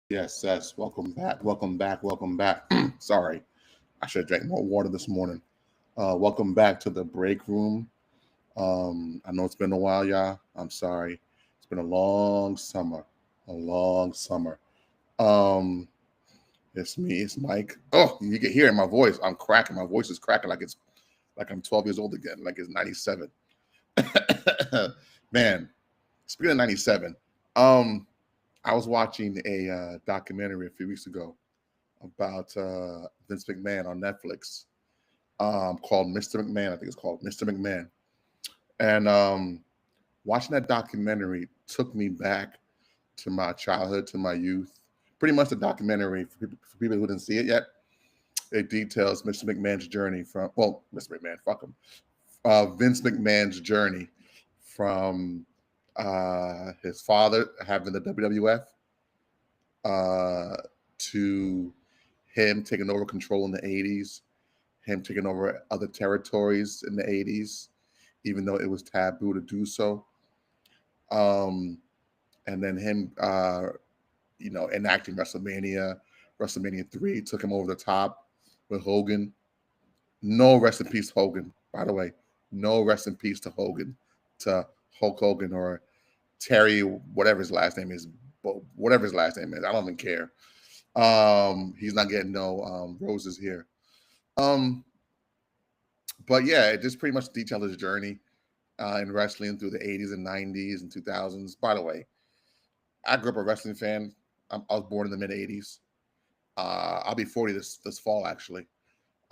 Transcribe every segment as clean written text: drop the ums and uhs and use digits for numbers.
Yes, yes. Welcome back. Welcome back. Welcome back. Sorry, I should have drank more water this morning. Welcome back to the break room. I know it's been a while, y'all. I'm sorry. It's been a long summer. A long summer. Um, it's me. It's Mike. Oh, you can hear it in my voice. I'm cracking. My voice is cracking like I'm 12 years old again. Like it's 97. Man, speaking of 97, um, I was watching a documentary a few weeks ago about Vince McMahon on Netflix, called Mr. McMahon. I think it's called Mr. McMahon. And watching that documentary took me back to my childhood, to my youth. Pretty much the documentary, for people who didn't see it yet, it details Mr. McMahon's journey from, well, Mr. McMahon, fuck him, Vince McMahon's journey from his father having the WWF, uh, to him taking over control in the 80s, him taking over other territories in the 80s, even though it was taboo to do so. Um, and then him, enacting WrestleMania. WrestleMania 3 took him over the top with Hogan. No rest in peace, Hogan, by the way. No rest in peace to Hogan, to Hulk Hogan or Terry, whatever his last name is. Whatever his last name is. I don't even care. He's not getting no roses here. Um, but yeah, it just pretty much detailed his journey in wrestling through the 80s and 90s and 2000s. By the way, I grew up a wrestling fan. I was born in the mid 80s. I'll be 40 this fall, actually.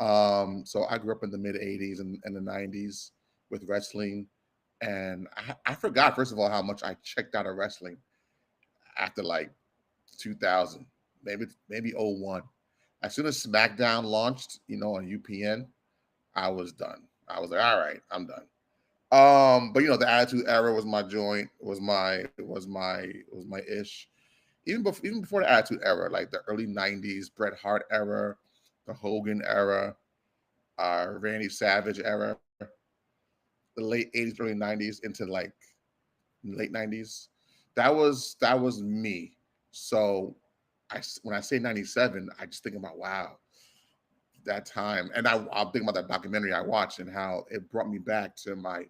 So I grew up in the mid 80s and the 90s with wrestling. And I forgot, first of all, how much I checked out of wrestling after like 2000, maybe '01. As soon as SmackDown launched, on UPN, I was done. I was like, all right, I'm done. But the Attitude Era was my joint, was my ish. Even before the Attitude Era, like the early '90s, Bret Hart era, the Hogan era, Randy Savage era, the late '80s, early '90s into like late '90s. That was me. So when I say '97, I just think about, wow, that time, and I'll think about that documentary I watched and how it brought me back to my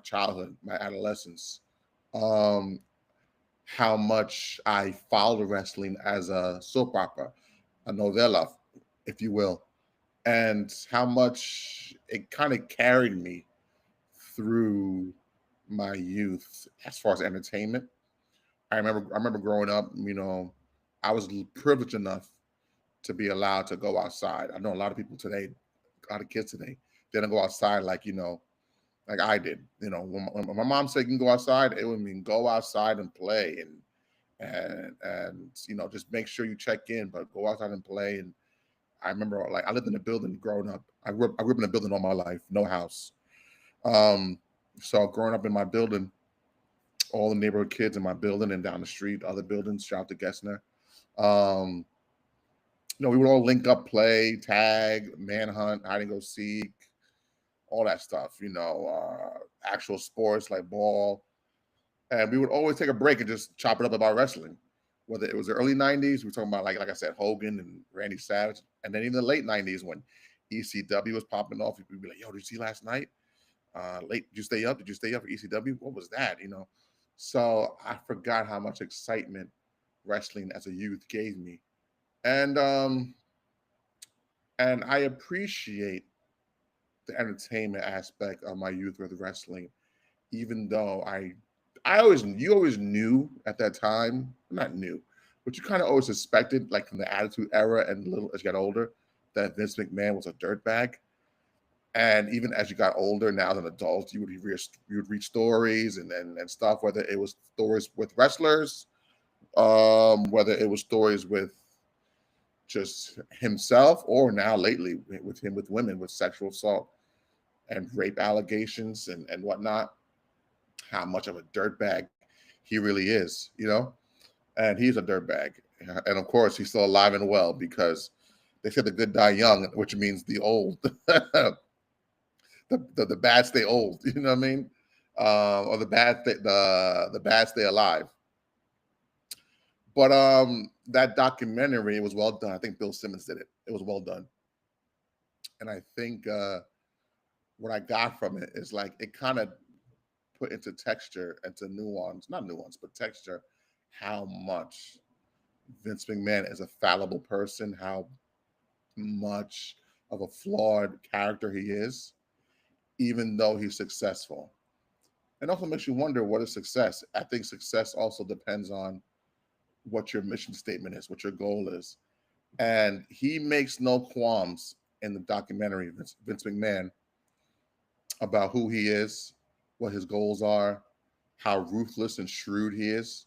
childhood, my adolescence. Um, how much I followed wrestling as a soap opera, a novella, if you will, and how much it kind of carried me through my youth as far as entertainment. I remember growing up, I was privileged enough to be allowed to go outside. I know a lot of people today, a lot of kids today, they don't go outside like I did. When my mom said you can go outside, it would mean go outside and play and just make sure you check in, but go outside and play. And I remember, like, I lived in a building growing up. I grew up in a building all my life, no house. Um, so growing up in my building, all the neighborhood kids in my building and down the street, other buildings, shout out to Gessner. Um, we would all link up, play, tag, manhunt, hide and go seek, all that stuff. Actual sports like ball, and we would always take a break and just chop it up about wrestling. Whether it was the early '90s, we were talking about, like I said, Hogan and Randy Savage, and then even the late '90s when ECW was popping off. We'd be like, "Yo, did you see last night? Late? Did you stay up? Did you stay up for ECW? What was that?" So I forgot how much excitement wrestling as a youth gave me, and I appreciate the entertainment aspect of my youth with wrestling, even though you always knew at that time, not new, but you kind of always suspected, like from the Attitude Era and little as you got older, that Vince McMahon was a dirtbag. And even as you got older, now as an adult, you would read stories and stuff, whether it was stories with wrestlers, whether it was stories with just himself, or now lately with him with women with sexual assault and rape allegations and whatnot, how much of a dirtbag he really is. And he's a dirtbag. And of course, he's still alive and well because they said the good die young, which means the old, the bad stay old. You know what I mean? Or the bad stay alive. But that documentary, it was well done. I think Bill Simmons did it. It was well done. And I think what I got from it is like it kind of put into texture, into nuance, not nuance, but texture, how much Vince McMahon is a fallible person, how much of a flawed character he is, even though he's successful. And also makes you wonder, what is success? I think success also depends on what your mission statement is, what your goal is. And he makes no qualms in the documentary, Vince McMahon, about who he is, what his goals are, how ruthless and shrewd he is,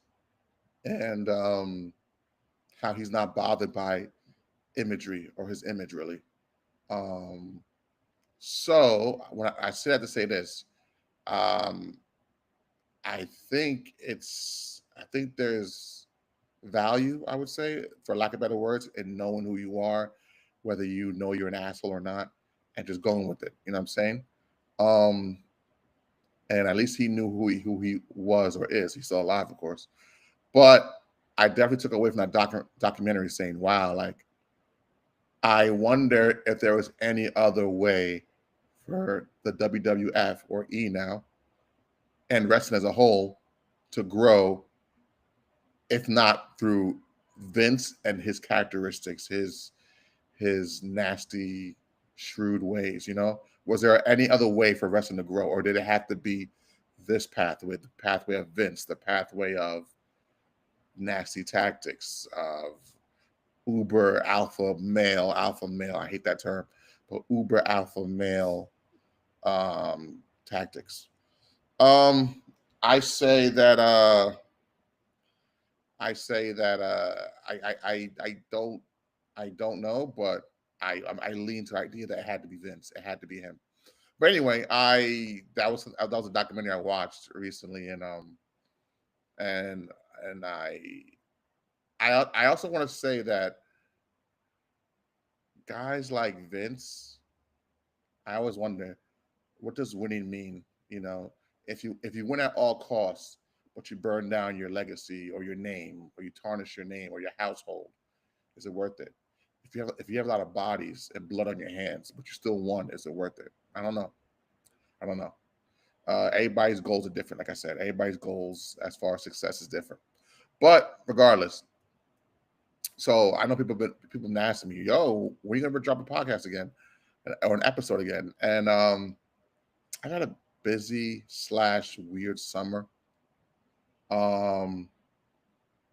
and how he's not bothered by imagery or his image, really. Um, so when I say that to say this, um, I think there's value, I would say, for lack of better words, in knowing who you are, whether you know you're an asshole or not, and just going with it. You know what I'm saying? Um, and at least he knew who he was or is. He's still alive, of course. But I definitely took away from that documentary saying, "Wow, like I wonder if there was any other way for the WWF or E now and wrestling as a whole to grow, if not through Vince and his characteristics, his nasty, shrewd ways. You know, was there any other way for wrestling to grow, or did it have to be this pathway, the pathway of Vince, the pathway of nasty tactics, of uber alpha male? I hate that term, but uber alpha male tactics. Um, I say that I say that I don't know, but I lean to the idea that it had to be Vince. It had to be him. But anyway, I that was a documentary I watched recently, and and I also want to say that guys like Vince, I always wonder, what does winning mean? You know, if you win at all costs, but you burn down your legacy or your name, or you tarnish your name or your household, is it worth it? If you have a lot of bodies and blood on your hands, but you still won, is it worth it? I don't know. I don't know. Everybody's goals are different. Like I said, everybody's goals as far as success is different. But regardless, so I know people been asking me, "Yo, when are you gonna drop a podcast again, or an episode again?" And I got a busy slash weird summer. Um,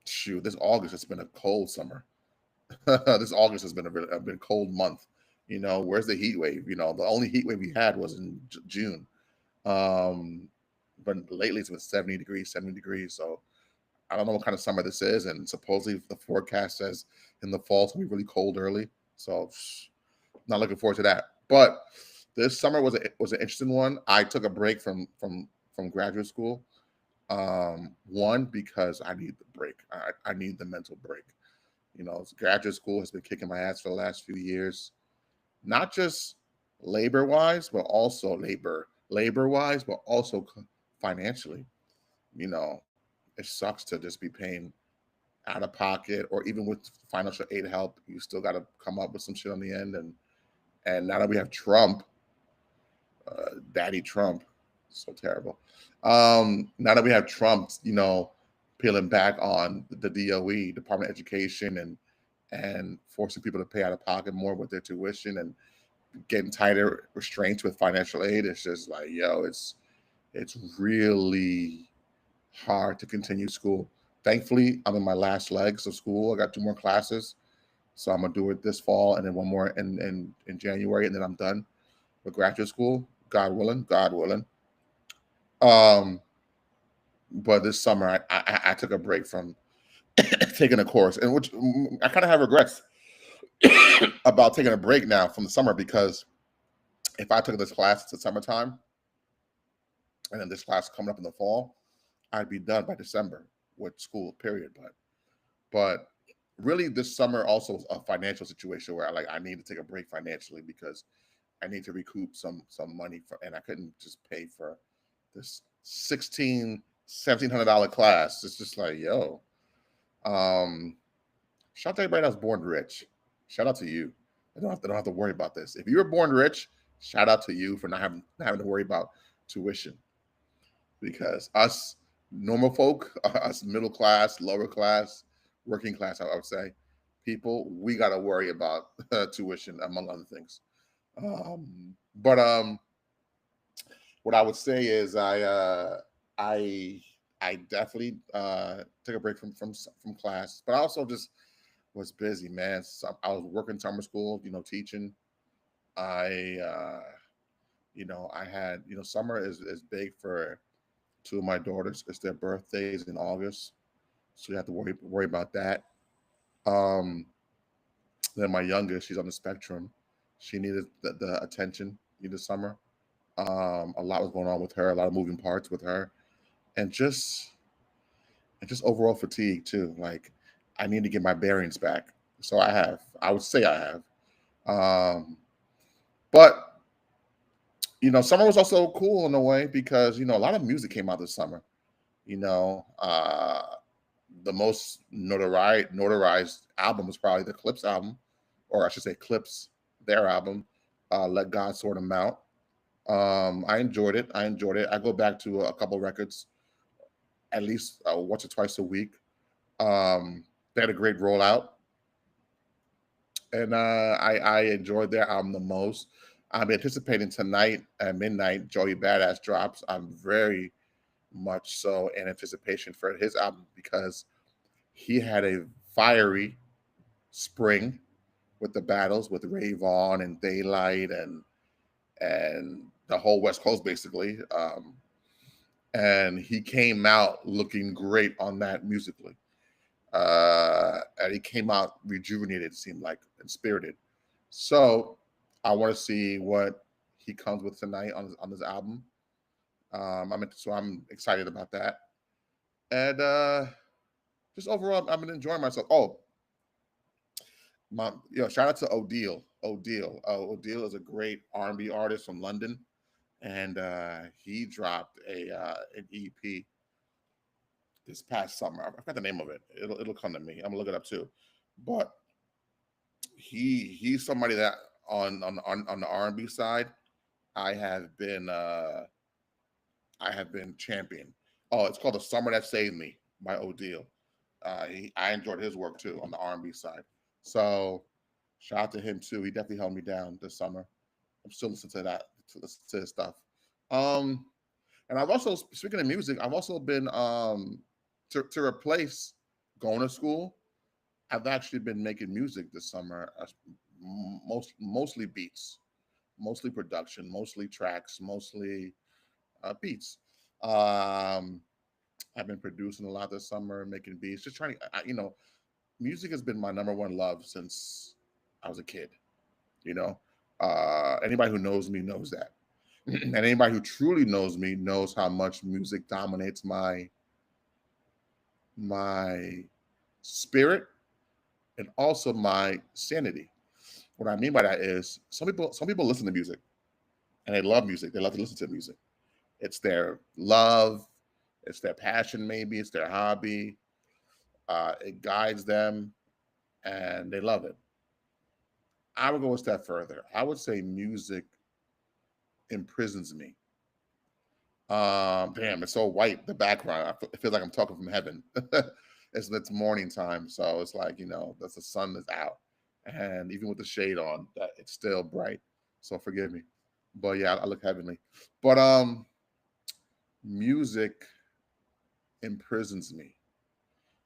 Shoot, this August has been a cold summer. This August has been a been cold month. You know, where's the heat wave? You know, the only heat wave we had was in June. Um, but lately it's been 70 degrees, 70 degrees. So I don't know what kind of summer this is. And supposedly the forecast says in the fall it's gonna be really cold early. So not looking forward to that. But this summer was an interesting one. I took a break from graduate school. One, because I need the break. I need the mental break. You know, graduate school has been kicking my ass for the last few years, not just labor wise, but also financially. You know, it sucks to just be paying out of pocket, or even with financial aid help, you still got to come up with some shit on the end. And now that we have Trump, Daddy Trump, so terrible. Now that we have Trump, you know, peeling back on the DOE, Department of Education, and forcing people to pay out of pocket more with their tuition, and getting tighter restraints with financial aid. It's just like, yo, it's really hard to continue school. Thankfully, I'm in my last legs of school. I got 2 more classes, so I'm gonna do it this fall, and then one more in January, and then I'm done with graduate school. God willing, God willing. Um, but this summer, I took a break from taking a course, and which I kind of have regrets about taking a break now from the summer, because if I took this class it's the summertime and then this class coming up in the fall, I'd be done by December with school. Period. But really, this summer also was a financial situation where I need to take a break financially, because I need to recoup some money for, and I couldn't just pay for this $1,700 class. It's just like, yo. Um, Shout out to everybody that's born rich. Shout out to you. They don't have to worry about this. If you were born rich, shout out to you for not having to worry about tuition. Because us normal folk, us middle class, lower class, working class, I would say, people, we got to worry about tuition among other things. But what I would say is I I definitely took a break from class, but I also just was busy, man. So I was working summer school, teaching. I I had, summer is big for two of my daughters. It's their birthdays in August, so you have to worry about that. Um, then my youngest, she's on the spectrum. She needed the attention in the summer. A lot was going on with her, a lot of moving parts with her, and just overall fatigue too. Like I need to get my bearings back. So I have. I would say I have. But summer was also cool in a way because a lot of music came out this summer. You know, the most notarized album was probably the Clips album, or I should say Clips, their album, "Let God Sort 'Em Out." I enjoyed it. I enjoyed it. I go back to a couple records at least once or twice a week. They had a great rollout, and I enjoyed their album the most. I'm anticipating tonight at midnight. Joey Badass drops. I'm very much so in anticipation for his album because he had a fiery spring with the battles with Ray Vaughn and Daylight and the whole West Coast basically. And he came out looking great on that musically. And he came out rejuvenated, it seemed like, and spirited. So I want to see what he comes with tonight on his album. I'm excited about that. And just overall, I've been enjoying myself. Oh, shout out to Odile. Odile is a great R&B artist from London, and he dropped an EP this past summer. I forgot the name of it. It'll come to me. I'm gonna look it up too. But he's somebody that on the R&B side, I have been champion. Oh, it's called "The Summer That Saved Me" by Odile. I enjoyed his work too on the R&B side. So shout out to him too. He definitely held me down this summer. I'm still listening to that to listen to his stuff. Um, and I've also, speaking of music, I've also been to replace going to school. I've actually been making music this summer. Mostly beats, mostly production, mostly tracks, mostly beats. Um, I've been producing a lot this summer, making beats, just trying to, music has been my number one love since I was a kid. You know, anybody who knows me knows that, and anybody who truly knows me knows how much music dominates my spirit and also my sanity. What I mean by that is some people listen to music and they love music. They love to listen to music. It's their love, it's their passion, maybe it's their hobby. It guides them and they love it. I would go a step further. I would say music imprisons me. Damn, it's so white, the background. It feels like I'm talking from heaven. It's morning time, so it's like, that's the sun is out. And even with the shade on, that it's still bright. So forgive me. But yeah, I look heavenly. But music imprisons me.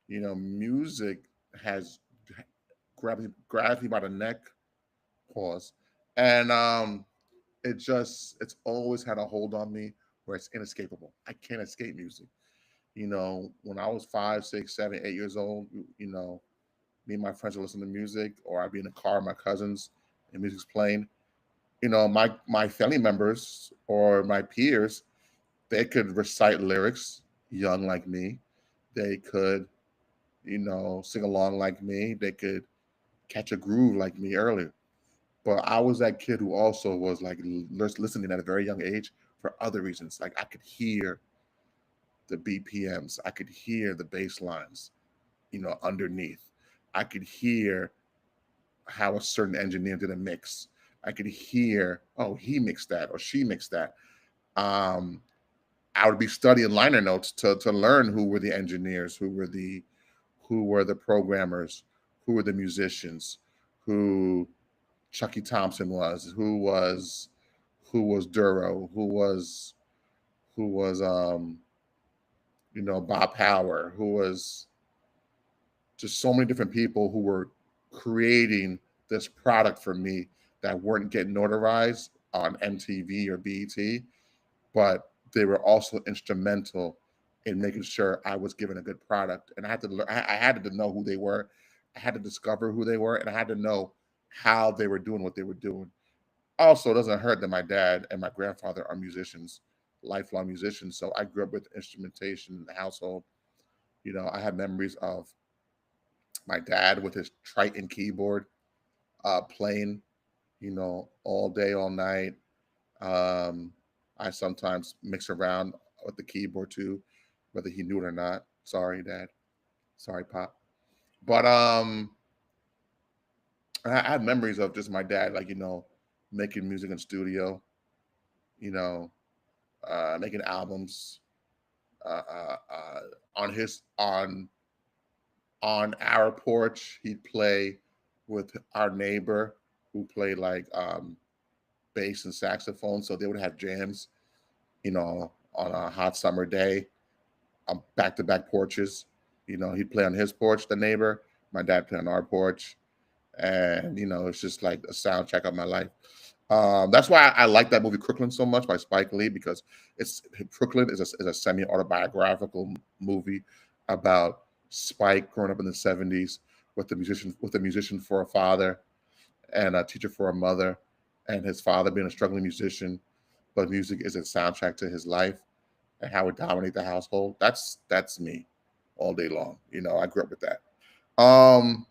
Music has grabs me by the neck, pause, and it's always had a hold on me where it's inescapable. I can't escape music. When I was 5, 6, 7, 8 years old, me and my friends would listen to music, or I'd be in the car with my cousins and music's playing. My family members or my peers, they could recite lyrics, young like me. They could, sing along like me. They could catch a groove like me earlier. But I was that kid who also was like listening at a very young age for other reasons. Like I could hear the BPMs, I could hear the bass lines. underneath. I could hear how a certain engineer did a mix. I could hear, oh, he mixed that or she mixed that. Um, I would be studying liner notes to learn who were the engineers, who were the programmers, who were the musicians, who Chucky Thompson was, who was Duro, who was Bob Power, who was just so many different people who were creating this product for me that weren't getting notarized on MTV or BET, but they were also instrumental in making sure I was given a good product. And I had to learn, I had to know who they were. I had to discover who they were, and I had to know how they were doing what they were doing. Also, it doesn't hurt that my dad and my grandfather are musicians, lifelong musicians. So I grew up with instrumentation in the household. I have memories of my dad with his Triton keyboard, playing, all day, all night. Um, I sometimes mix around with the keyboard too, whether he knew it or not. Sorry, Dad. Sorry, Pop. But I have memories of just my dad, like making music in studio, you know, making albums on his on our porch. He'd play with our neighbor who played like bass and saxophone, so they would have jams, on a hot summer day, back to back porches. He'd play on his porch, the neighbor. My dad play on our porch, and it's just like a soundtrack of my life. That's why I like that movie Crooklyn so much by Spike Lee, because it's Crooklyn is a semi autobiographical movie about Spike growing up in the '70s with a musician for a father and a teacher for a mother, and his father being a struggling musician, but music is a soundtrack to his life and how it dominates the household. That's me all day long. I grew up with that. Um,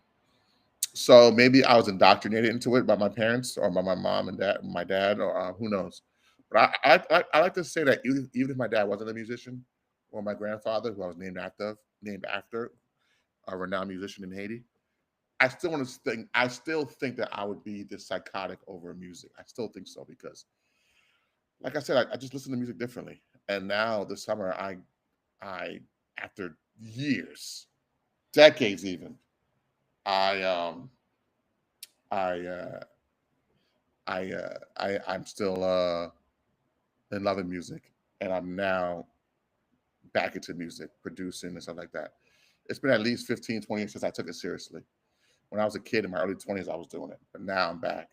so maybe I was indoctrinated into it by my parents or by my mom and dad, my dad, or who knows. But I like to say that even if my dad wasn't a musician, or my grandfather, who I was named after a renowned musician in Haiti, I still think that I would be this psychotic over music. I still think so because, like I said, I just listen to music differently. And now this summer, I after years, decades even, I I I'm still in love with music, and I'm now back into music, producing and stuff like that. It's been at least 15, 20 years since I took it seriously. When I was a kid in my early 20s, I was doing it, but now I'm back.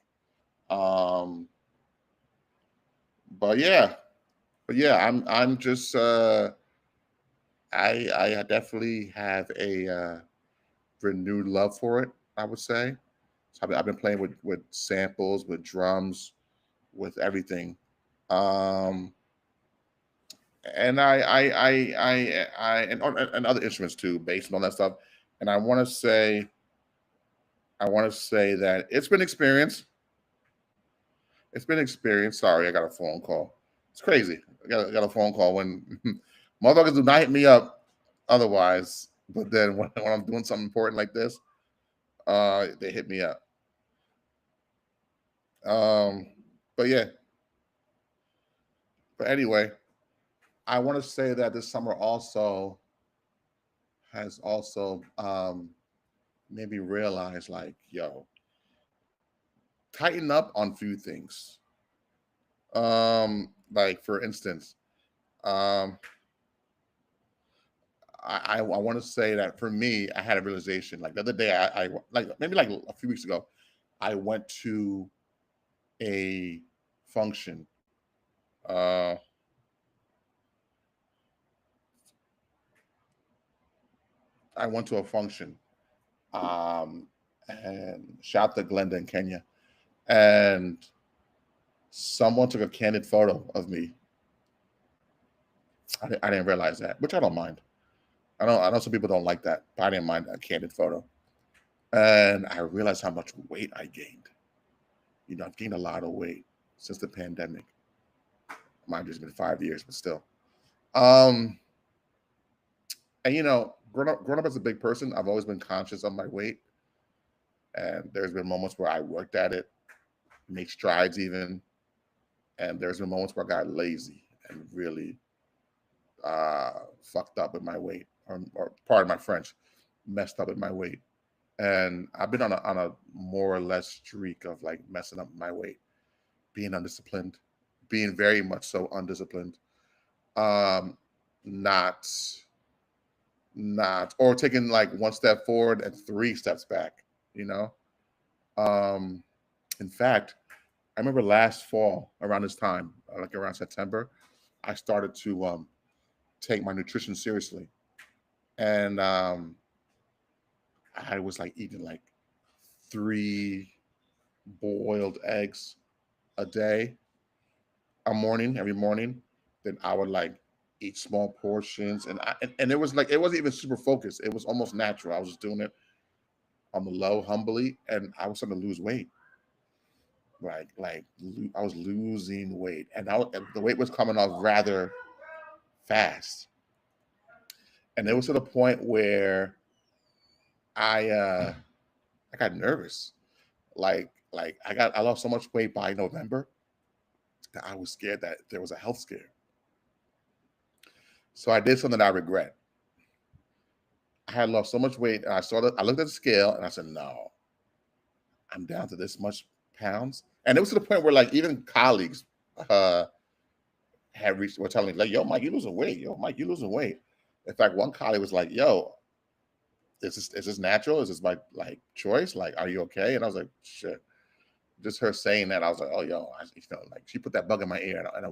Um, but yeah, I'm just I definitely have a renewed love for it, I would say. So I've been playing with samples, with drums, with everything. Um, and and other instruments too, bass and all that stuff. And I want to say that it's been experience. It's been experience. Sorry, I got a phone call. It's crazy. I got a phone call when motherfuckers do not hit me up otherwise, but then when I'm doing something important like this, they hit me up. Um, but yeah. But anyway, I want to say that this summer also has also made me realize, like, yo, tighten up on few things. Like for instance, um, I want to say that for me, I had a realization. Like the other day, I like maybe like a few weeks ago, I went to a function. Uh, I went to a function, um, and shout to Glenda in Kenya, and someone took a candid photo of me. I didn't realize that, which I don't mind. I know some people don't like that, but I didn't mind that candid photo. And I realized how much weight I gained. I've gained a lot of weight since the pandemic. Mind you, it's been 5 years, but still. Um, and growing up as a big person, I've always been conscious of my weight, and there's been moments where I worked at it, make strides even, and there's been moments where I got lazy and really fucked up with my weight, or pardon my French, messed up with my weight. And I've been on a more or less streak of like messing up my weight, being undisciplined, being very much so undisciplined, um, not or taking like one step forward and three steps back. You know, um, in fact, I remember last fall around this time, like around September, I started to take my nutrition seriously, and I was like eating like three boiled eggs a day, a morning, every morning. Then I would like eat small portions, and it was like it wasn't even super focused. It was almost natural. I was just doing it on the low, humbly, and I was starting to lose weight. I was losing weight, and the weight was coming off rather fast, and it was to the point where I uh, I got nervous. I lost so much weight by November that I was scared that there was a health scare. So I did something I regret. I had lost so much weight, and I looked at the scale, and I said, "No, I'm down to this much pounds." And it was to the point where, like, even colleagues uh, were telling me, like, "Yo, Mike, you losing weight? Yo, Mike, you losing weight?" In fact, one colleague was like, "Yo, is this natural? Is this my like choice? Like, are you okay?" And I was like, "Shit." Just her saying that, I was like, "Oh, yo," like she put that bug in my ear, and I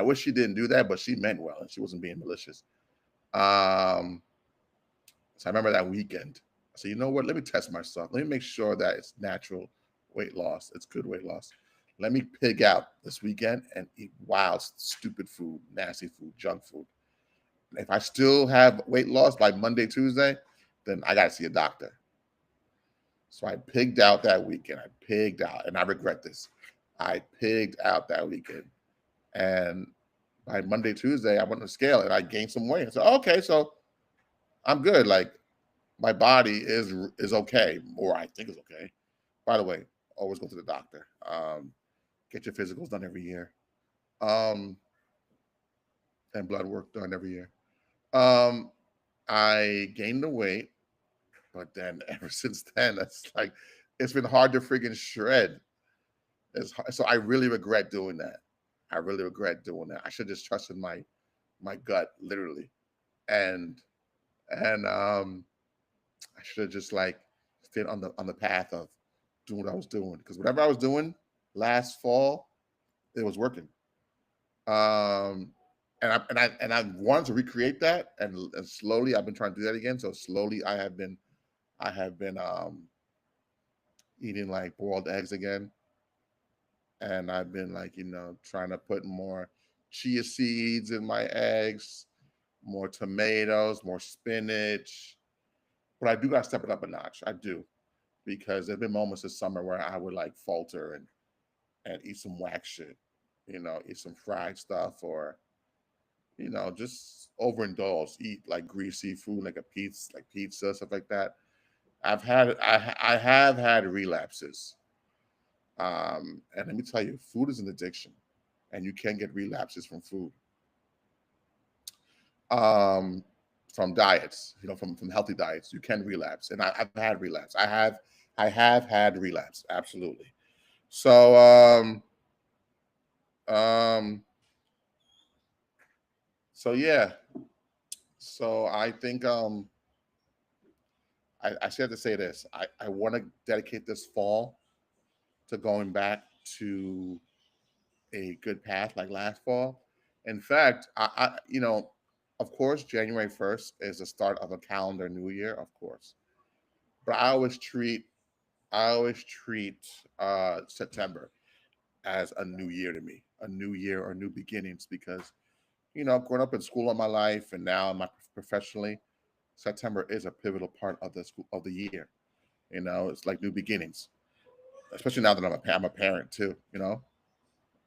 wish she didn't do that, but she meant well, and she wasn't being malicious. Um, So I remember that weekend. I said, you know what? Let me test myself. Let me make sure that it's natural weight loss. It's good weight loss. Let me pig out this weekend and eat wild, stupid food, nasty food, junk food. If I still have weight loss by Monday, Tuesday, then I got to see a doctor. So I pigged out that weekend. I pigged out, and I regret this. I pigged out that weekend. And by Monday, Tuesday, I went on the scale and I gained some weight. I said, okay, so I'm good. Like, my body is okay, or I think it's okay. By the way, always go to the doctor. Get your physicals done every year, um, and blood work done every year. Um, I gained the weight, but then ever since then, it's been hard to freaking shred. So I really regret doing that. I really regret doing that. I should just trusted my gut, literally, and and I should have just like stayed on the path of doing what I was doing, because whatever I was doing last fall, it was working. Um, and I wanted to recreate that, and slowly I've been trying to do that again. So slowly I have been eating like boiled eggs again, and I've been like trying to put more chia seeds in my eggs, more tomatoes, more spinach. But I do got to step it up a notch. I do, because there've been moments this summer where I would like falter and eat some whack shit, eat some fried stuff, or just overindulge, eat like greasy food like pizza, stuff like that. I have had relapses. And let me tell you, food is an addiction, and you can get relapses from food, um, from diets, from healthy diets. You can relapse, and I've had relapse. I have had relapse, absolutely. So um so yeah. So I think I still have to say this. I want to dedicate this fall to going back to a good path like last fall. In fact, of course, January 1st is the start of a calendar new year, of course. But I always treat September as a new year to me, a new year or new beginnings, because growing up in school all my life, and now professionally, September is a pivotal part of the year. It's like new beginnings, especially now that I'm a parent too.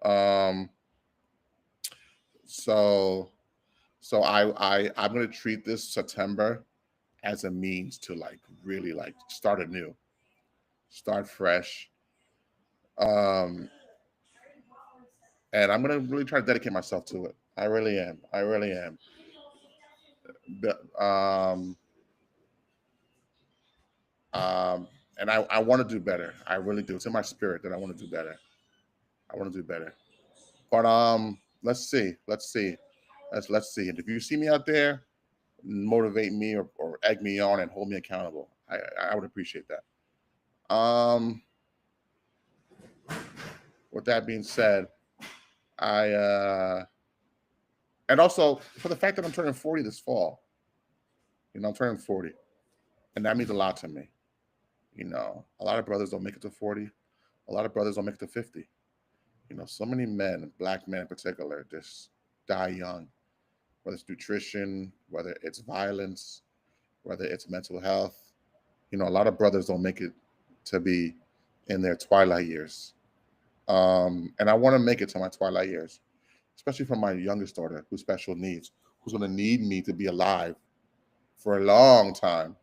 Um, so I'm gonna treat this September. as a means to like really like start anew, start fresh. Um, and I'm gonna really try to dedicate myself to it. I really am. I really am. The- um, and I want to do better. I really do. It's in my spirit that I want to do better. I want to do better. But let's see. Let's see. Let's see. And if you see me out there, motivate me or egg me on and hold me accountable. I would appreciate that. With that being said, I and also for the fact that I'm turning 40 this fall, I'm turning 40, and that means a lot to me. A lot of brothers don't make it to 40. A lot of brothers don't make it to 50. So many men, black men in particular, just die young, whether it's nutrition, whether it's violence, whether it's mental health. A lot of brothers don't make it to be in their twilight years. And I want to make it to my twilight years, especially for my youngest daughter who's special needs, who's going to need me to be alive for a long time.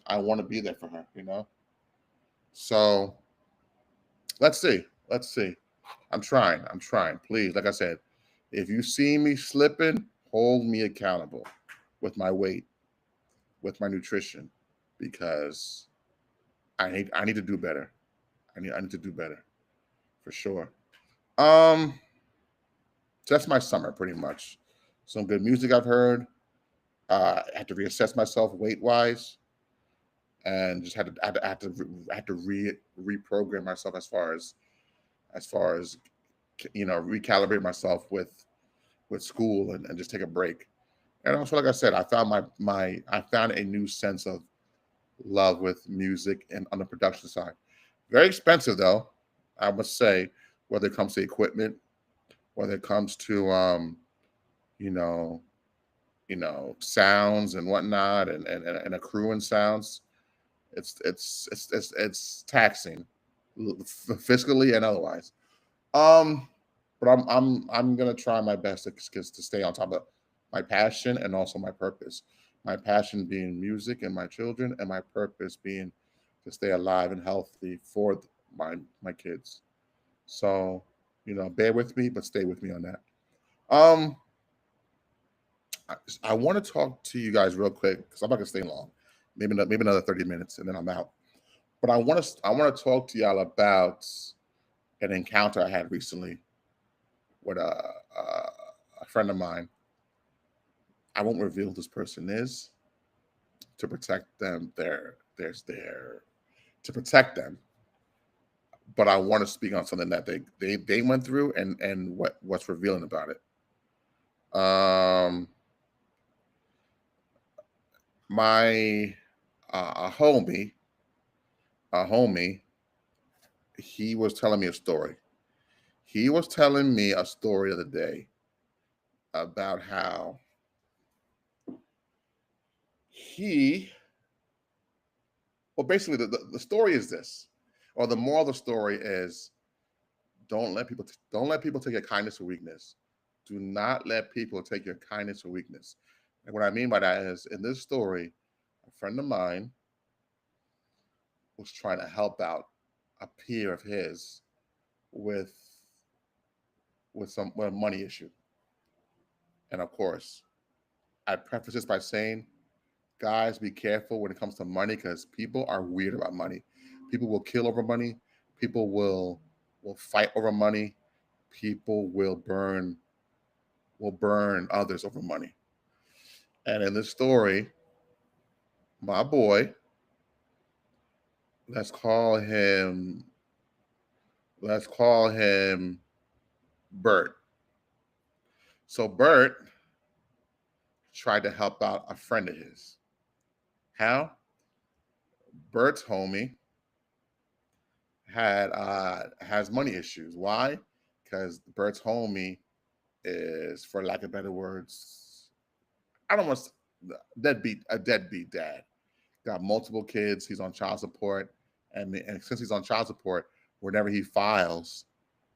I want to be there for her. So let's see. Let's see. I'm trying. I'm trying. Please, like I said, if you see me slipping, hold me accountable with my weight, with my nutrition, because I need to do better. I need to do better for sure. Um, so that's my summer pretty much. Some good music I've heard. I had to reassess myself weight wise, and just had to reprogram myself as far as recalibrate myself with school and just take a break. And also, like I said, I found a new sense of love with music and on the production side. Very expensive though, I must say, whether it comes to equipment, whether it comes to you know, sounds and whatnot, and accruing sounds. It's taxing, fiscally and otherwise. Um, but I'm gonna try my best to stay on top of my passion and also my purpose. My passion being music and my children, and my purpose being to stay alive and healthy for my kids. So, bear with me, but stay with me on that. Um, I want to talk to you guys real quick because I'm not gonna stay long. Maybe another 30 minutes, and then I'm out. But I want to talk to y'all about an encounter I had recently with a friend of mine. I won't reveal who this person is to protect them. Their to protect them. But I want to speak on something that they went through and what's revealing about it. Um, my a homie, a homie, he was telling me a story. He was telling me a story of the day about how he well basically the story is this, or the moral of the story is don't let people take your kindness or weakness. Do not let people take your kindness or weakness. And what I mean by that is, in this story, a friend of mine was trying to help out a peer of his with with a money issue. And of course, I preface this by saying, guys, be careful when it comes to money because people are weird about money. People will kill over money. People will fight over money. People will burn others over money. And in this story, my boy, let's call him let's call him Bert. So Bert tried to help out a friend of his. How? Bert's homie has money issues. Why? Because Bert's homie is, for lack of better words, I don't want to deadbeat dad. Got multiple kids. He's on child support, and since he's on child support, whenever he files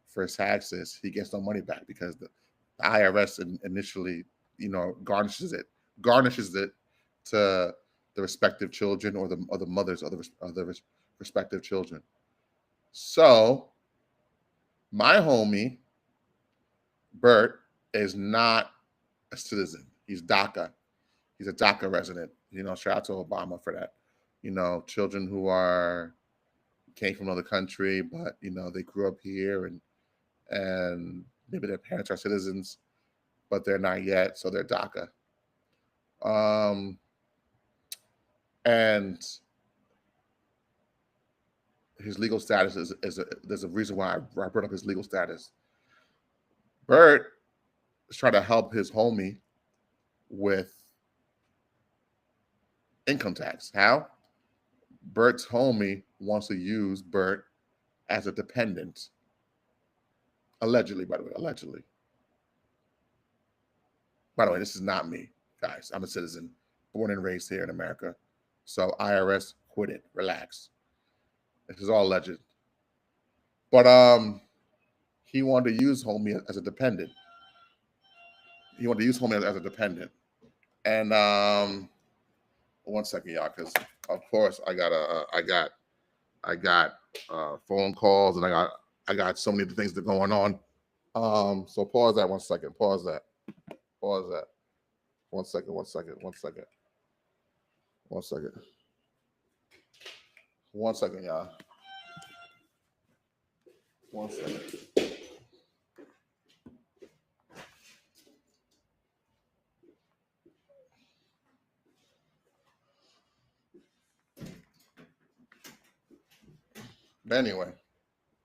for his taxes, he gets no money back because the IRS initially, garnishes it to the respective children or the mothers of the respective children. So my homie Bert is not a citizen. He's DACA. He's a DACA resident. Shout out to Obama for that. Children who came from another country, but they grew up here and maybe their parents are citizens, but they're not yet, so they're DACA. And his legal status there's a reason why I brought up his legal status. Bert is trying to help his homie with income tax. How? Bert's homie wants to use Bert as a dependent. Allegedly, by the way, allegedly. By the way, this is not me, guys. I'm a citizen, born and raised here in America. So IRS, quit it. Relax. This is all alleged. But he wanted to use homie as a dependent. And one second, y'all, because of course I got phone calls and I got so many things that are going on. So pause that 1 second. Pause that. 1 second. 1 second, y'all. 1 second. But anyway,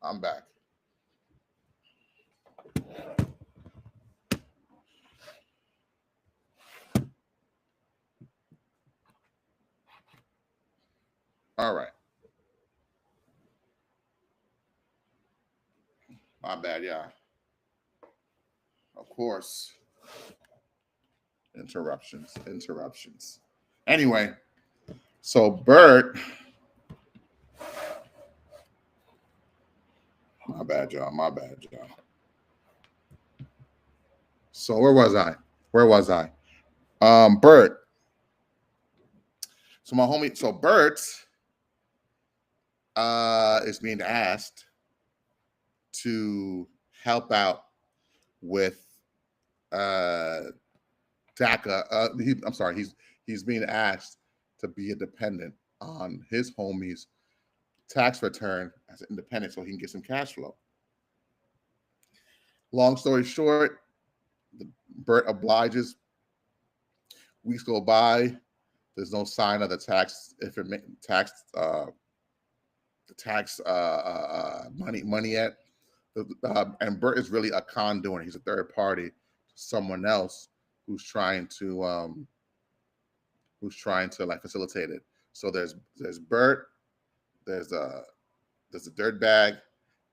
I'm back. All right. My bad, yeah. Of course. Interruptions. Anyway, so Bert. My bad, y'all. So where was I? Bert. So my homie, so Bert is being asked to help out with DACA. He's being asked to be a dependent on his homie's tax return as an independent so he can get some cash flow. Long story short, Bert obliges. Weeks go by. There's no sign of the tax money yet. And Bert is really a conduit. He's a third party, someone else who's trying to like facilitate it. So there's Bert, there's a dirt bag,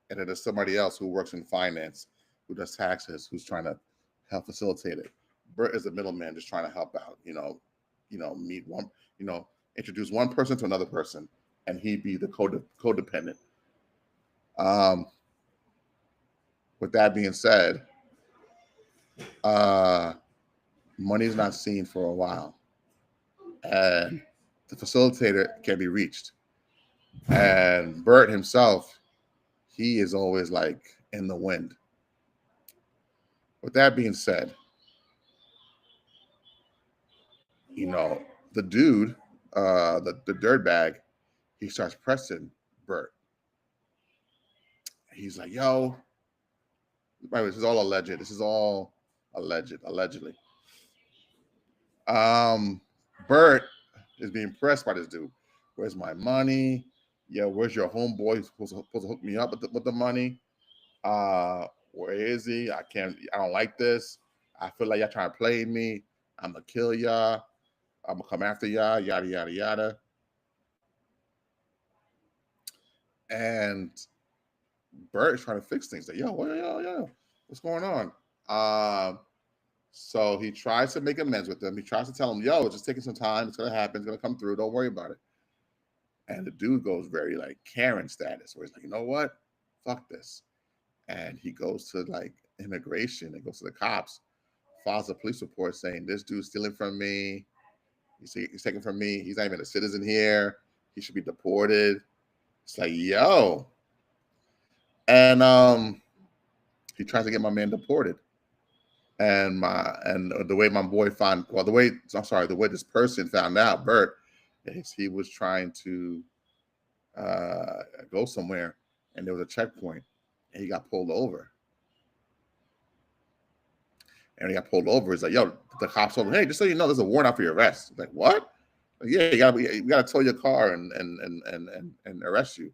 and then there's somebody else who works in finance, who does taxes, who's trying to help facilitate it. Bert is the middleman, just trying to help out. Meet one, introduce one person to another person, and he be the codependent. With that being said, money's not seen for a while, and the facilitator can be reached. And Bert himself, he is always like in the wind. With that being said, the dude, the dirtbag, he starts pressing Bert. He's like, yo, by the way, this is all alleged. Allegedly. Bert is being pressed by this dude. Where's my money? Yo, where's your homeboy who's supposed to hook me up with the money? Where is he? I don't like this. I feel like y'all trying to play me. I'm gonna kill y'all. I'm gonna come after y'all. Yada yada yada. And Bert is trying to fix things. Like, yo, what's going on? So he tries to make amends with them. He tries to tell him, yo, it's just taking some time. It's gonna happen. It's gonna come through. Don't worry about it. And the dude goes very like Karen status, where he's like, you know what? Fuck this. And he goes to like immigration and goes to the cops, files a police report saying this dude's stealing from me. He's taken from me. He's not even a citizen here. He should be deported. It's like, yo. And he tries to get my man deported. And the way my boy found, well, the way this person found out, Bert, is he was trying to go somewhere, and there was a checkpoint, and he got pulled over. And he got pulled over. He's like, yo, the cops told him, hey, just so you know, there's a warrant out for your arrest. He's like, what? Like, yeah, you gotta tow your car and arrest you.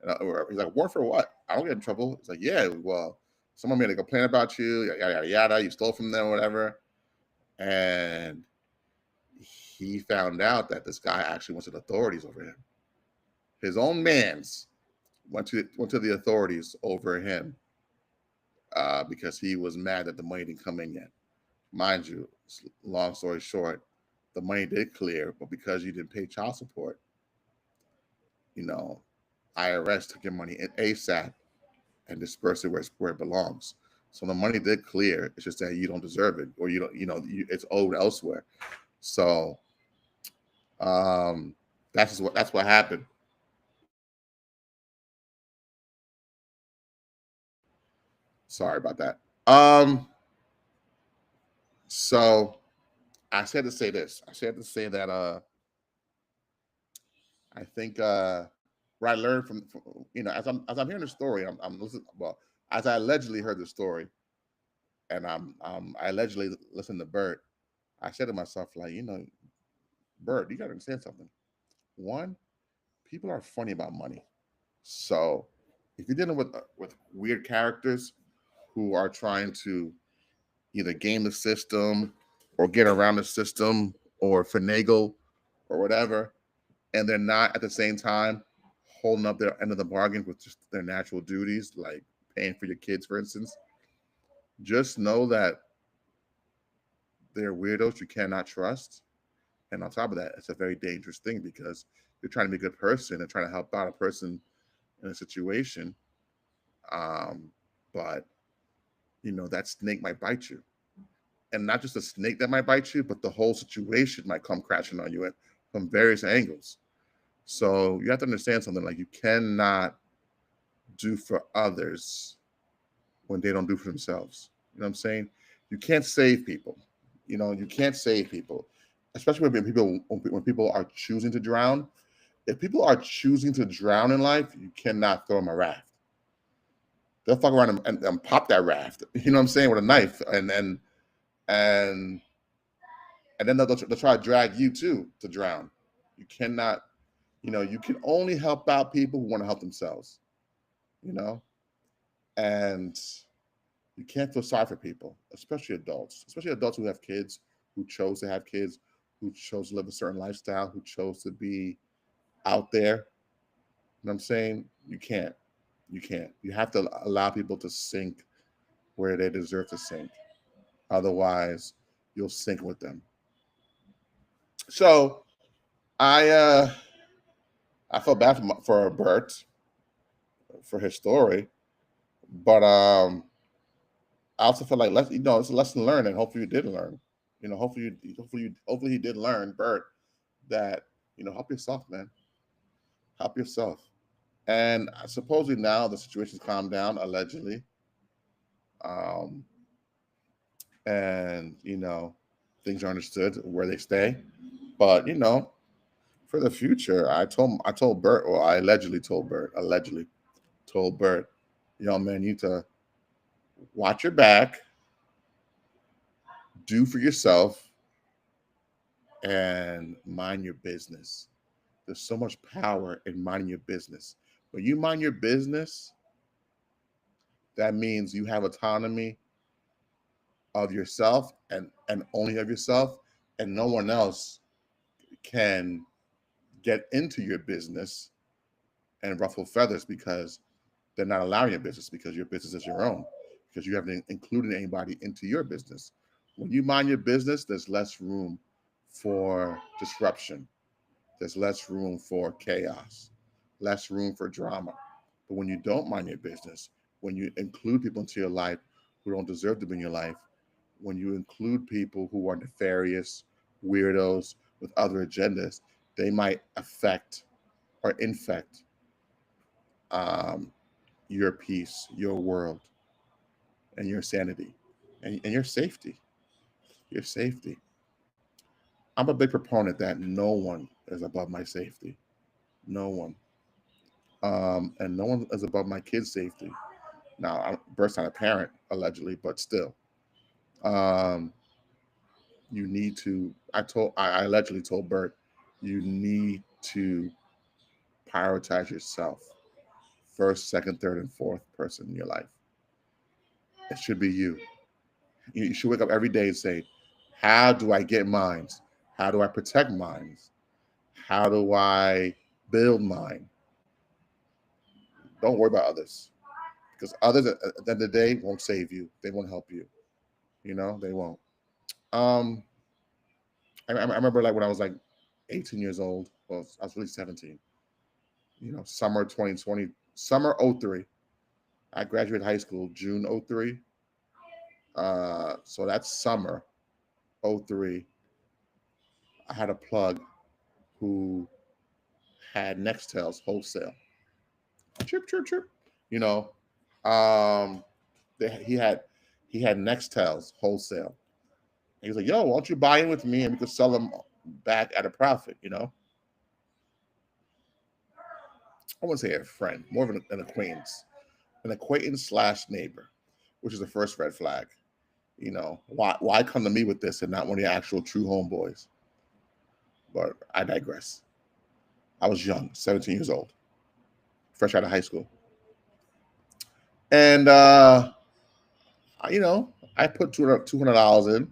He's like, warrant for what? I don't get in trouble. It's like, yeah, well, someone made a complaint about you, yada yada yada. You stole from them, whatever. And he found out that this guy actually went to the authorities over him. His own man's went to the authorities over him because he was mad that the money didn't come in yet. Mind you, long story short, the money did clear, but because you didn't pay child support, IRS took your money in ASAP and dispersed it where it belongs. So the money did clear. It's just that you don't deserve it, or it's owed elsewhere. So that's what happened. Sorry about that. So I said to say this. I said to say that I think what I learned from as I'm hearing the story, I'm listening. Well, as I allegedly heard the story, and I allegedly listened to Bert. I said to myself, like, Bert, you got to understand something. One, people are funny about money. So if you're dealing with weird characters who are trying to either game the system or get around the system or finagle or whatever, and they're not at the same time holding up their end of the bargain with just their natural duties, like paying for your kids, for instance, just know that they're weirdos you cannot trust. And on top of that, it's a very dangerous thing because you're trying to be a good person and trying to help out a person in a situation. But that snake might bite you. And not just a snake that might bite you, but the whole situation might come crashing on you from various angles. So you have to understand something, like, you cannot do for others when they don't do for themselves. You know what I'm saying? You can't save people. You can't save people, especially when people are choosing to drown. If people are choosing to drown in life, you cannot throw them a raft. They'll fuck around and pop that raft. You know what I'm saying, with a knife, and and then they'll try to drag you too to drown. You cannot. You can only help out people who want to help themselves. And you can't feel sorry for people, especially adults who have kids, who chose to have kids, who chose to live a certain lifestyle, who chose to be out there. You know what I'm saying? You can't. You can't. You have to allow people to sink where they deserve to sink. Otherwise, you'll sink with them. So I felt bad for Bert for his story, but I also feel like it's a lesson learned, and hopefully you did learn. Hopefully he did learn, Bert, that help yourself, man. Help yourself. And supposedly now the situation's calmed down, allegedly. Um, and things are understood where they stay. But for the future, I told Bert, or I allegedly told Bert, yo, man, you need to watch your back, do for yourself, and mind your business. There's so much power in minding your business. When you mind your business, that means you have autonomy of yourself and only of yourself, and no one else can get into your business and ruffle feathers because they're not allowing your business, because your business is your own, because you haven't included anybody into your business. When you mind your business, there's less room for disruption. There's less room for chaos, less room for drama. But when you don't mind your business, when you include people into your life who don't deserve to be in your life, when you include people who are nefarious, weirdos, with other agendas, they might affect or infect um, your peace, your world, and your sanity, and your safety. Your safety. I'm a big proponent that no one is above my safety. No one. And no one is above my kids' safety. Now, I'm Bert's not a parent, allegedly, but still. Um, you need to, I allegedly told Bert, you need to prioritize yourself first, second, third, and fourth person in your life. It should be you. You should wake up every day and say, how do I get mines? How do I protect mines? How do I build mine? Don't worry about others, because others at the end of the day won't save you. They won't help you. They won't. Um, I remember like when I was like 18 years old. Well, I was really 17. Summer 2020, summer '03. I graduated high school June '03. So that summer '03, I had a plug who had Nextels wholesale. Chirp, chirp, chirp. You know, um, he had Nextels wholesale. He was like, "Yo, why don't you buy in with me and we could sell them back at a profit?" I wouldn't say a friend, more of an acquaintance slash neighbor, which is the first red flag. Why come to me with this and not one of the actual true homeboys? But I digress. I was young, 17 years old, fresh out of high school, and I put $200 in,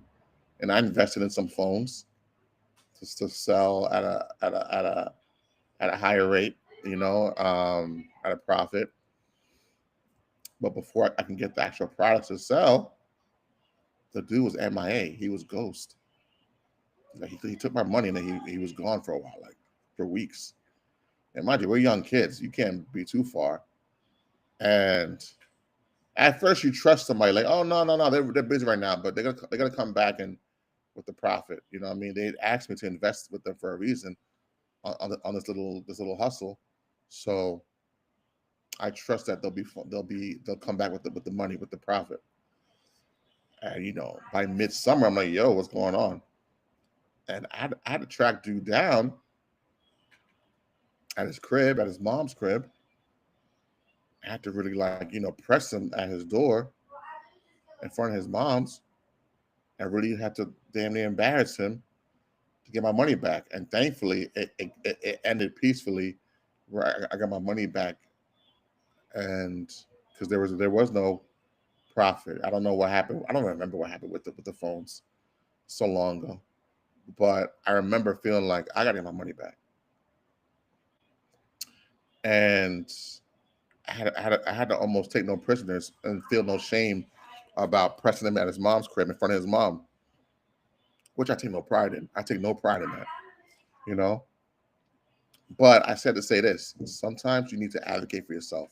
and I invested in some phones just to sell at a higher rate, at a profit. But before I can get the actual products to sell, the dude was MIA. He was ghost. Like he took my money and then he was gone for a while, like for weeks. And mind you, we're young kids. You can't be too far. And at first, you trust somebody like, oh no, no, no, they're busy right now, but they're gonna come back and with the profit. You know what I mean? They asked me to invest with them for a reason on this little hustle. So I trust that they'll come back with the money with the profit. And by midsummer, I'm like, yo, what's going on? And I had to track dude down at his crib, at his mom's crib. I had to really like, press him at his door in front of his mom's and really had to damn near embarrass him to get my money back. And thankfully, it ended peacefully, where I got my money back, and because there was no profit. I don't know what happened. I don't remember what happened with the phones so long ago, but I remember feeling like I got to get my money back, and I had to almost take no prisoners and feel no shame about pressing him at his mom's crib in front of his mom, which I take no pride in. I take no pride in that, you know. But I said to say this: sometimes you need to advocate for yourself,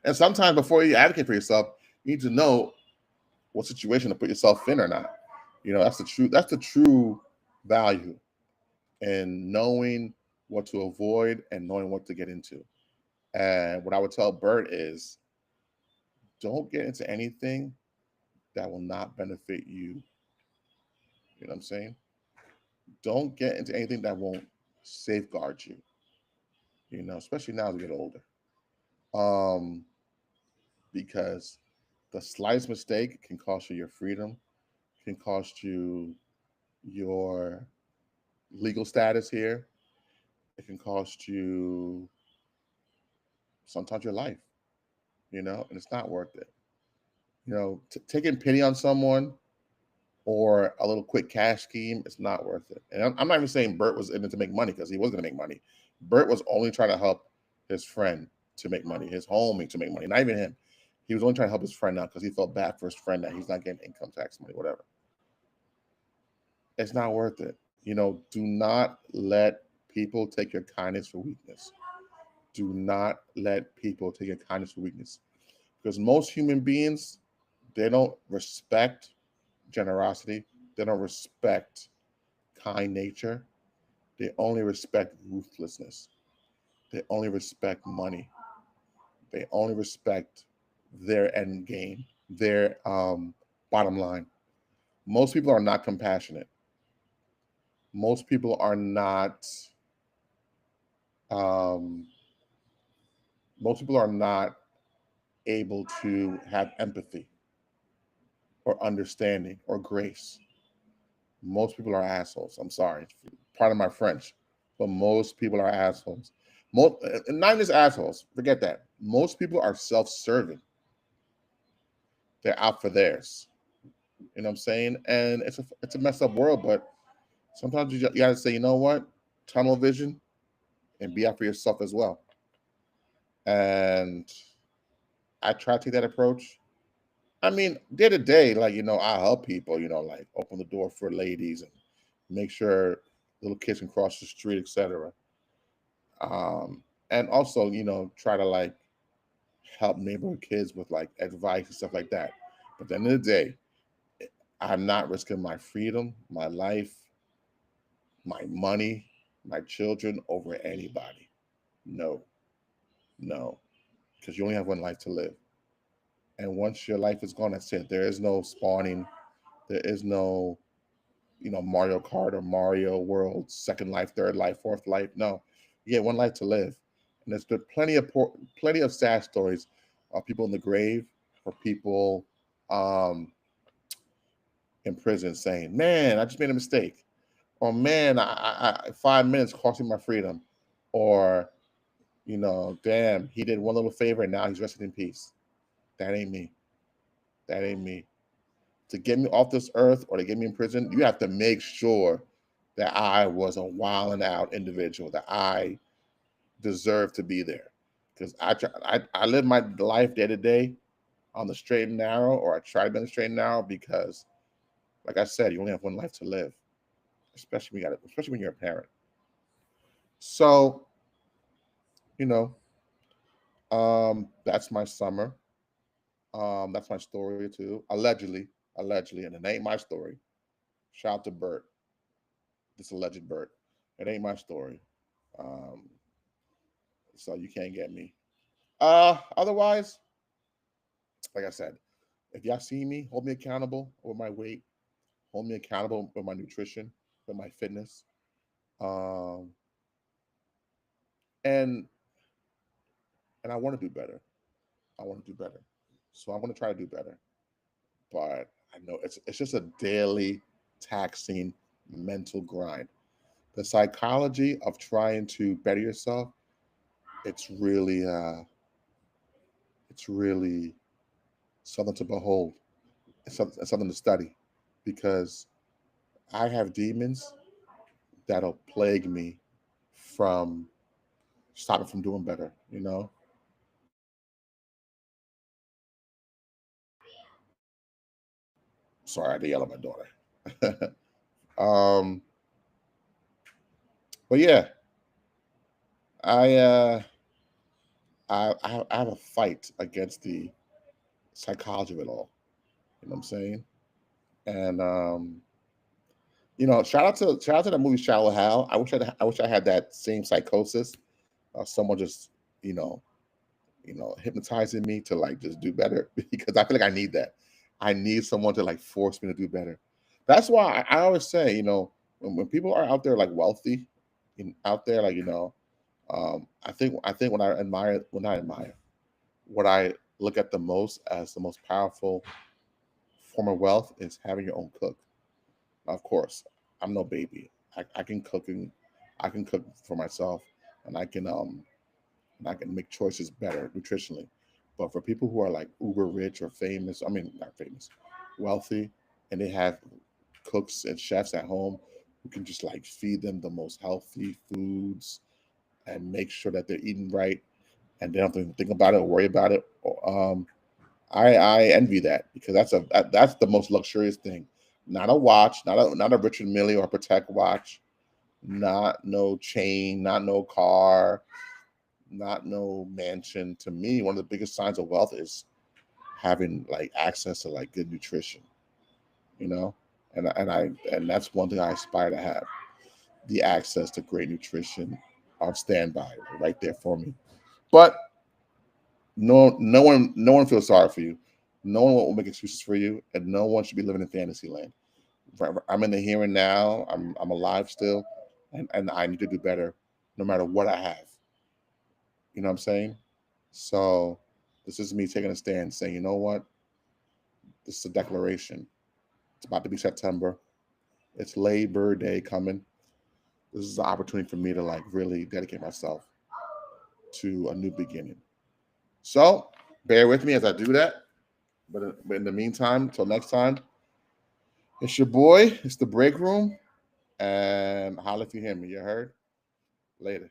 and sometimes before you advocate for yourself, you need to know what situation to put yourself in or not. That's the true. That's the true value in knowing what to avoid and knowing what to get into. And what I would tell Bert is, don't get into anything that will not benefit you. You know what I'm saying? Don't get into anything that won't safeguard you. Especially now as we get older. Um, because the slightest mistake can cost you your freedom, can cost you your legal status here. It can cost you sometimes your life, and it's not worth it. Taking pity on someone or a little quick cash scheme, it's not worth it. And I'm not even saying Bert was in it to make money, because he was going to make money. Bert was only trying to help his friend to make money, his homie to make money, not even him. He was only trying to help his friend out because he felt bad for his friend that he's not getting income tax money, whatever. It's not worth it. Do not let people take your kindness for weakness. Do not let people take your kindness for weakness. Because most human beings, they don't respect generosity. They don't respect kind nature. They only respect ruthlessness. They only respect money. They only respect their end game, their bottom line. Most people are not compassionate. Most people are not. Um, most people are not able to have empathy or understanding or grace. Most people are assholes. I'm sorry, pardon my French, but most people are assholes. Most, not just assholes. Forget that. Most people are self-serving. They're out for theirs. You know what I'm saying? And it's a messed up world, but sometimes you got to say, you know what, tunnel vision, and be out for yourself as well. And I try to take that approach. I mean, day to day, like I help people. Like open the door for ladies and make sure little kids can cross the street, etc. And also, try to like help neighborhood kids with like advice and stuff like that. But at the end of the day, I'm not risking my freedom, my life, my money, my children over anybody. No, no, because you only have one life to live. And once your life is gone, that's it. There is no spawning. There is no, Mario Kart or Mario World, second life, third life, fourth life. No, you get one life to live. And there's been plenty of sad stories of people in the grave or people um, in prison saying, "Man, I just made a mistake," or "Man, I 5 minutes cost me my freedom," or "Damn, he did one little favor and now he's resting in peace." That ain't me. That ain't me. To get me off this earth or to get me in prison, you have to make sure that I was a wild and out individual, that I deserve to be there. Because I live my life day to day on the straight and narrow, or I try to be on the straight and narrow because, like I said, you only have one life to live, especially when you're a parent. So, you know, that's my summer. That's my story too. Allegedly, and it ain't my story. Shout out to Bert, this alleged Bert. It ain't my story. Um, so you can't get me. Otherwise, like I said, if y'all see me, hold me accountable with my weight, hold me accountable with my nutrition, with my fitness, um, and I want to do better. I want to do better. So I'm going to try to do better. But I know it's just a daily taxing mental grind. The psychology of trying to better yourself, it's really it's really something to behold. It's something to study because I have demons that'll plague me from stopping from doing better. Sorry, I had to yell at my daughter. um, but yeah, I, uh, I have a fight against the psychology of it all. You know what I'm saying? And shout out to that movie Shallow Hal. I wish I had that same psychosis. Someone just you know hypnotizing me to like just do better because I feel like I need that. I need someone to like force me to do better. That's why I always say, when people are out there like wealthy, out there like I think when I admire, what I look at the most as the most powerful form of wealth is having your own cook. Of course, I'm no baby. I can cook and I can cook for myself, and I can make choices better nutritionally. But for people who are like uber rich or famous, I mean not famous, wealthy, and they have cooks and chefs at home who can just like feed them the most healthy foods and make sure that they're eating right and they don't have to think about it or worry about it. I envy that because that's the most luxurious thing. Not a watch, not a Richard Mille or Protect watch, not no chain, not no car, not no mansion. To me, one of the biggest signs of wealth is having like access to like good nutrition, you know, and that's one thing I aspire to have. the access to great nutrition on standby right there for me. But no one feels sorry for you. No one will make excuses for you, and no one should be living in fantasy land. I'm in the here and now. I'm alive still, and I need to do better, no matter what I have. You know what I'm saying? So this is me taking a stand, saying, you know what? This is a declaration. It's about to be September. It's Labor Day coming. This is an opportunity for me to like really dedicate myself to a new beginning. So bear with me as I do that. But in the meantime, until next time, it's your boy. It's the break room. And holla if you hear me. You heard? Later.